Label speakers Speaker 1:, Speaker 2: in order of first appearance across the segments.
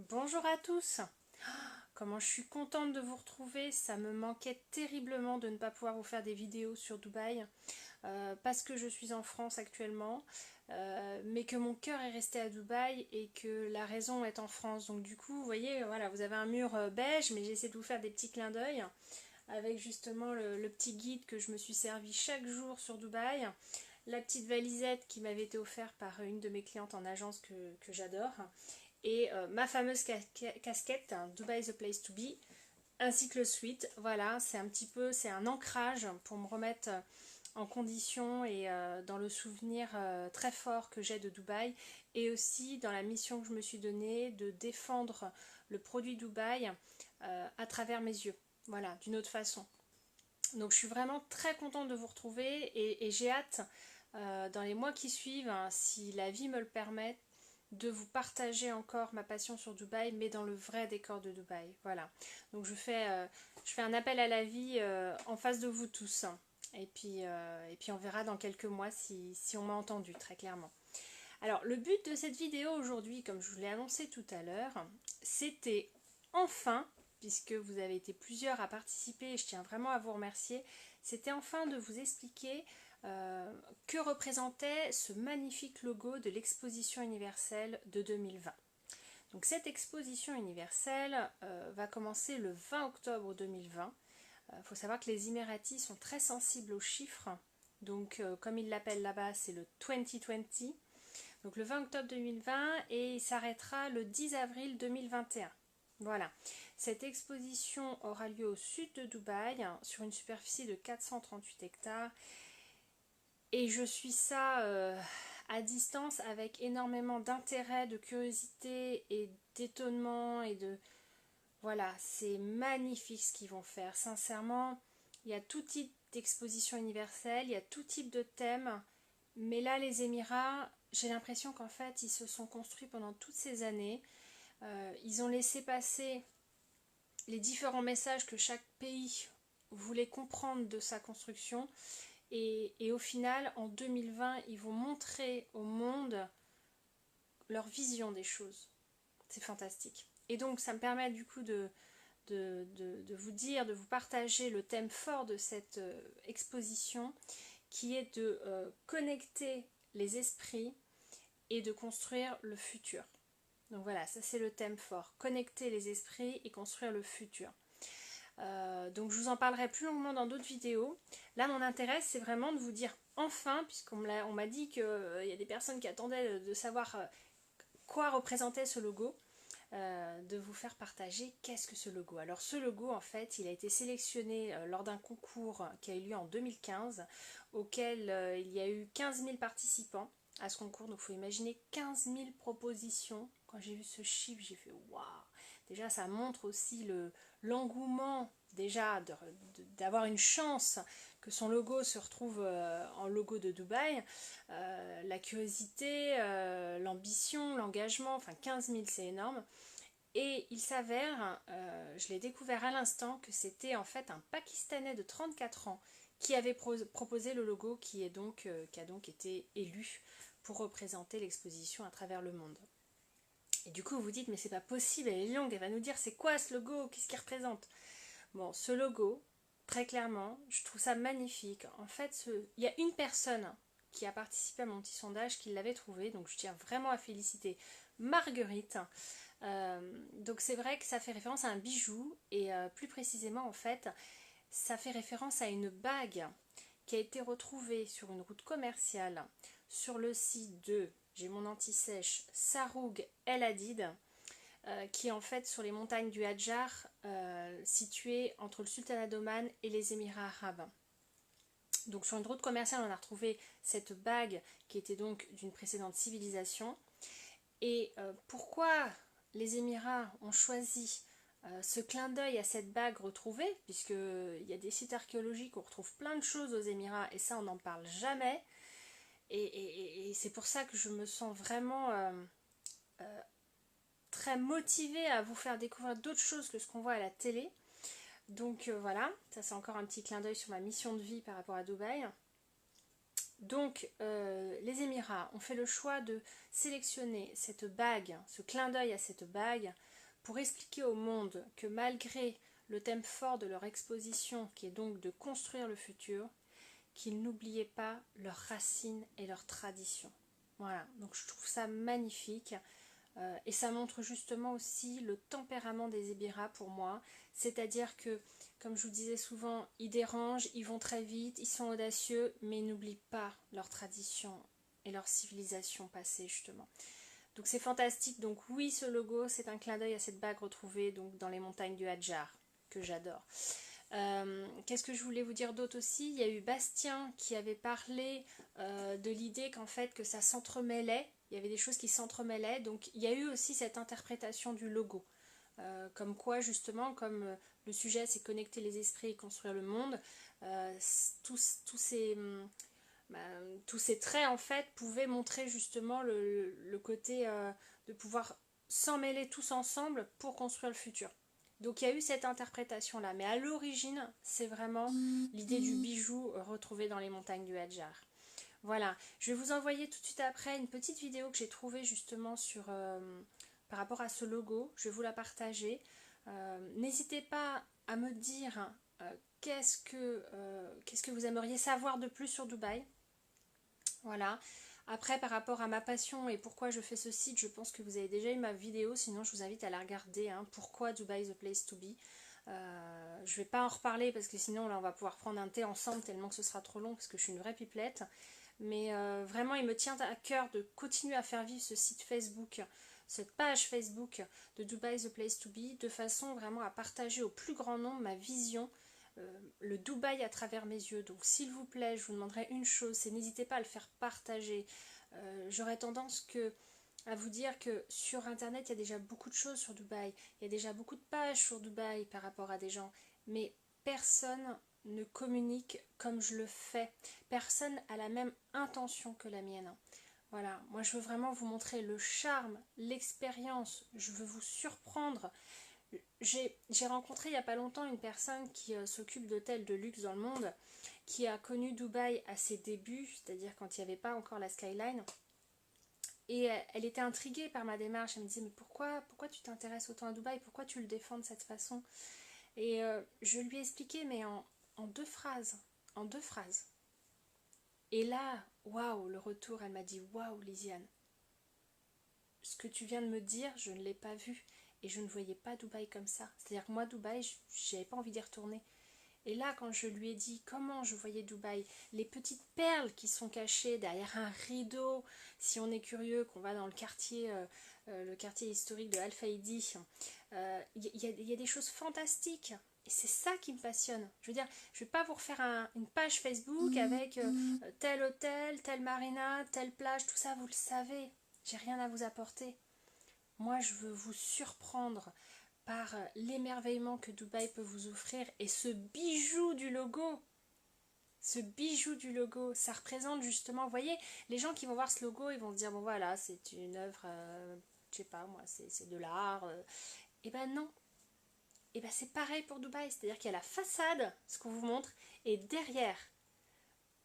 Speaker 1: Bonjour à tous. Comment je suis contente de vous retrouver. Ça me manquait terriblement de ne pas pouvoir vous faire des vidéos sur Dubaï parce que je suis en France actuellement, mais que mon cœur est resté à Dubaï et que la raison est en France. Donc du coup, vous voyez, voilà, vous avez un mur beige, mais j'essaie de vous faire des petits clins d'œil avec justement le petit guide que je me suis servi chaque jour sur Dubaï, la petite valisette qui m'avait été offerte par une de mes clientes en agence que j'adore, et ma fameuse casquette Dubai is the place to be, ainsi que le suite. Voilà, c'est un petit peu, c'est un ancrage pour me remettre en condition et dans le souvenir très fort que j'ai de Dubaï, et aussi dans la mission que je me suis donnée de défendre le produit Dubaï à travers mes yeux, voilà, d'une autre façon. Donc je suis vraiment très contente de vous retrouver et j'ai hâte dans les mois qui suivent, hein, si la vie me le permet, de vous partager encore ma passion sur Dubaï, mais dans le vrai décor de Dubaï. Voilà. Donc je fais un appel à la vie en face de vous tous. Et puis on verra dans quelques mois si on m'a entendu, très clairement. Alors le but de cette vidéo aujourd'hui, comme je vous l'ai annoncé tout à l'heure, c'était enfin, puisque vous avez été plusieurs à participer et je tiens vraiment à vous remercier, c'était enfin de vous expliquer que représentait ce magnifique logo de l'exposition universelle de 2020. Donc cette exposition universelle va commencer le 20 octobre 2020. Il faut savoir que les Émiratis sont très sensibles aux chiffres, donc comme ils l'appellent là-bas, c'est le 2020. Donc le 20 octobre 2020 et il s'arrêtera le 10 avril 2021. Voilà. Cette exposition aura lieu au sud de Dubaï, sur une superficie de 438 hectares. Et je suis ça à distance avec énormément d'intérêt, de curiosité et d'étonnement et de... Voilà, c'est magnifique ce qu'ils vont faire. Sincèrement, il y a tout type d'exposition universelle, il y a tout type de thème. Mais là, les Émirats, j'ai l'impression qu'en fait, ils se sont construits pendant toutes ces années. Ils ont laissé passer les différents messages que chaque pays voulait comprendre de sa construction. Et au final, en 2020, ils vont montrer au monde leur vision des choses. C'est fantastique. Et donc, ça me permet du coup de vous dire, de vous partager le thème fort de cette exposition, qui est de connecter les esprits et de construire le futur. Donc voilà, ça c'est le thème fort, connecter les esprits et construire le futur. Donc je vous en parlerai plus longuement dans d'autres vidéos. Là mon intérêt c'est vraiment de vous dire enfin, puisqu'on m'a dit qu'il y a des personnes qui attendaient de savoir quoi représentait ce logo, de vous faire partager qu'est-ce que ce logo. Alors ce logo en fait il a été sélectionné lors d'un concours qui a eu lieu en 2015, auquel il y a eu 15 000 participants à ce concours. Donc il faut imaginer 15 000 propositions. Quand j'ai vu ce chiffre j'ai fait waouh. Déjà ça montre aussi l'engouement déjà d'avoir une chance que son logo se retrouve en logo de Dubaï, la curiosité, l'ambition, l'engagement, enfin 15 000 c'est énorme. Et il s'avère, je l'ai découvert à l'instant, que c'était en fait un Pakistanais de 34 ans qui avait proposé le logo qui a donc été élu pour représenter l'exposition à travers le monde. Et du coup vous vous dites mais c'est pas possible, elle est longue, elle va nous dire c'est quoi ce logo, qu'est-ce qu'il représente. Bon, ce logo, très clairement, je trouve ça magnifique. En fait, il y a une personne qui a participé à mon petit sondage qui l'avait trouvé, donc je tiens vraiment à féliciter Marguerite. Donc c'est vrai que ça fait référence à un bijou, et plus précisément en fait, ça fait référence à une bague qui a été retrouvée sur une route commerciale sur le site de, j'ai mon anti-sèche, Saroug El Hadid, qui est en fait sur les montagnes du Hadjar, situées entre le Sultanat d'Oman et les Émirats arabes. Donc sur une route commerciale, on a retrouvé cette bague qui était donc d'une précédente civilisation. Et pourquoi les Émirats ont choisi ce clin d'œil à cette bague retrouvée, puisqu'il y a des sites archéologiques où on retrouve plein de choses aux Émirats, et ça on n'en parle jamais. Et c'est pour ça que je me sens vraiment très motivée à vous faire découvrir d'autres choses que ce qu'on voit à la télé. Donc voilà, ça c'est encore un petit clin d'œil sur ma mission de vie par rapport à Dubaï. Donc les Émirats ont fait le choix de sélectionner cette bague, ce clin d'œil à cette bague, pour expliquer au monde que malgré le thème fort de leur exposition, qui est donc de construire le futur, qu'ils n'oubliaient pas leurs racines et leurs traditions. Voilà, donc je trouve ça magnifique. Et ça montre justement aussi le tempérament des Ébira pour moi. C'est-à-dire que, comme je vous disais souvent, ils dérangent, ils vont très vite, ils sont audacieux, mais ils n'oublient pas leurs traditions et leur civilisation passée justement. Donc c'est fantastique. Donc oui, ce logo, c'est un clin d'œil à cette bague retrouvée donc, dans les montagnes du Hadjar, que j'adore. Qu'est-ce que je voulais vous dire d'autre aussi? Il y a eu Bastien qui avait parlé de l'idée qu'en fait que ça s'entremêlait, il y avait des choses qui s'entremêlaient, donc il y a eu aussi cette interprétation du logo. Comme quoi justement, comme le sujet c'est connecter les esprits et construire le monde, tous ces traits en fait pouvaient montrer justement le côté de pouvoir s'emmêler tous ensemble pour construire le futur. Donc il y a eu cette interprétation là, mais à l'origine c'est vraiment l'idée du bijou retrouvé dans les montagnes du Hadjar. Voilà, je vais vous envoyer tout de suite après une petite vidéo que j'ai trouvée justement par rapport à ce logo, je vais vous la partager. N'hésitez pas à me dire qu'est-ce que vous aimeriez savoir de plus sur Dubaï. Voilà. Après, par rapport à ma passion et pourquoi je fais ce site, je pense que vous avez déjà eu ma vidéo, sinon je vous invite à la regarder. Hein. Pourquoi Dubaï the place to be. Je ne vais pas en reparler parce que sinon là on va pouvoir prendre un thé ensemble tellement que ce sera trop long parce que je suis une vraie pipelette. Mais vraiment il me tient à cœur de continuer à faire vivre ce site Facebook, cette page Facebook de Dubaï the place to be, de façon vraiment à partager au plus grand nombre ma vision, le Dubaï à travers mes yeux. Donc s'il vous plaît, je vous demanderai une chose, c'est n'hésitez pas à le faire partager. J'aurais tendance à vous dire que sur internet il y a déjà beaucoup de choses sur Dubaï, il y a déjà beaucoup de pages sur Dubaï par rapport à des gens, mais personne ne communique comme je le fais, personne a la même intention que la mienne. Voilà, moi je veux vraiment vous montrer le charme, l'expérience, je veux vous surprendre. J'ai rencontré il n'y a pas longtemps une personne qui s'occupe d'hôtels de luxe dans le monde, qui a connu Dubaï à ses débuts, c'est-à-dire quand il n'y avait pas encore la skyline. Et elle était intriguée par ma démarche, elle me disait mais pourquoi tu t'intéresses autant à Dubaï, pourquoi tu le défends de cette façon? Et je lui ai expliqué mais en deux phrases, en deux phrases. Et là, waouh, le retour, elle m'a dit waouh Lisiane, ce que tu viens de me dire, je ne l'ai pas vu. Et je ne voyais pas Dubaï comme ça. C'est-à-dire que moi, Dubaï, j'avais pas envie d'y retourner. Et là, quand je lui ai dit comment je voyais Dubaï, les petites perles qui sont cachées derrière un rideau, si on est curieux, qu'on va dans le quartier historique de Al-Faidi, y a des choses fantastiques. Et c'est ça qui me passionne. Je veux dire, je ne vais pas vous refaire une page Facebook avec tel hôtel, telle marina, telle plage, tout ça, vous le savez. J'ai rien à vous apporter. Moi, je veux vous surprendre par l'émerveillement que Dubaï peut vous offrir et ce bijou du logo. Ce bijou du logo, ça représente justement, vous voyez, les gens qui vont voir ce logo, ils vont se dire, bon voilà, c'est une œuvre, je sais pas moi, c'est de l'art. Et ben non. Et ben c'est pareil pour Dubaï, c'est-à-dire qu'il y a la façade, ce qu'on vous montre, et derrière,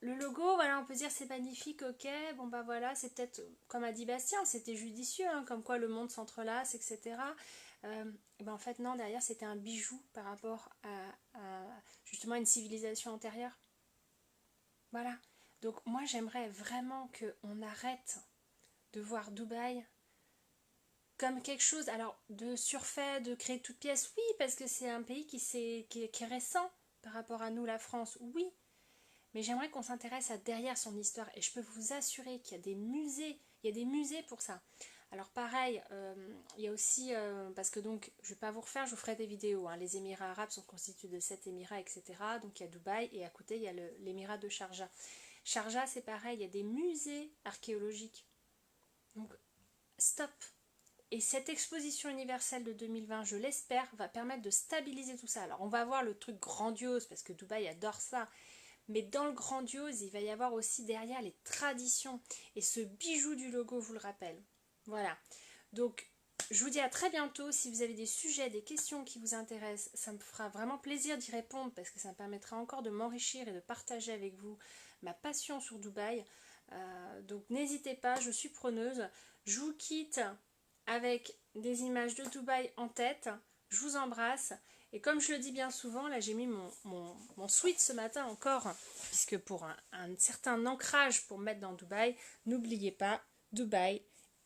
Speaker 1: le logo, voilà, on peut dire c'est magnifique, ok, bon bah voilà, c'est peut-être, comme a dit Bastien, c'était judicieux, hein, comme quoi le monde s'entrelace, etc. Et ben en fait non, derrière c'était un bijou par rapport à justement une civilisation antérieure. Voilà, donc moi j'aimerais vraiment qu'on arrête de voir Dubaï comme quelque chose, alors de surfait, de créer toute pièce, oui, parce que c'est un pays qui est récent par rapport à nous, la France, oui. Mais j'aimerais qu'on s'intéresse à derrière son histoire. Et je peux vous assurer qu'il y a des musées. Il y a des musées pour ça. Alors pareil, il y a aussi, parce que donc, je ne vais pas vous refaire, je vous ferai des vidéos. Hein. Les Émirats arabes sont constitués de 7 Émirats, etc. Donc il y a Dubaï et à côté, il y a l'Émirat de Sharjah. Sharjah, c'est pareil, il y a des musées archéologiques. Donc, stop. Et cette exposition universelle de 2020, je l'espère, va permettre de stabiliser tout ça. Alors on va voir le truc grandiose, parce que Dubaï adore ça. Mais dans le grandiose, il va y avoir aussi derrière les traditions. Et ce bijou du logo vous le rappelle. Voilà. Donc, je vous dis à très bientôt. Si vous avez des sujets, des questions qui vous intéressent, ça me fera vraiment plaisir d'y répondre parce que ça me permettra encore de m'enrichir et de partager avec vous ma passion sur Dubaï. Donc, n'hésitez pas, je suis preneuse. Je vous quitte avec des images de Dubaï en tête. Je vous embrasse. Et comme je le dis bien souvent, là j'ai mis mon sweat ce matin encore, puisque pour un certain ancrage pour mettre dans Dubaï, n'oubliez pas, Dubaï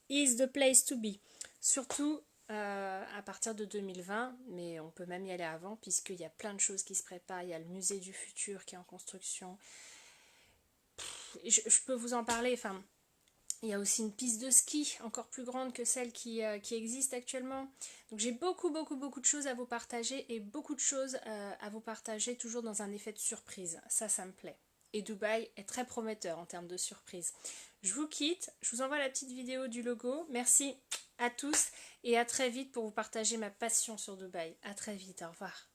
Speaker 1: is the place to be. Surtout à partir de 2020, mais on peut même y aller avant, puisqu'il y a plein de choses qui se préparent. Il y a le musée du futur qui est en construction. Je peux vous en parler, enfin... Il y a aussi une piste de ski encore plus grande que celle qui existe actuellement. Donc j'ai beaucoup de choses à vous partager et beaucoup de choses à vous partager toujours dans un effet de surprise. Ça me plaît. Et Dubaï est très prometteur en termes de surprise. Je vous quitte, je vous envoie la petite vidéo du logo. Merci à tous et à très vite pour vous partager ma passion sur Dubaï. À très vite, au revoir.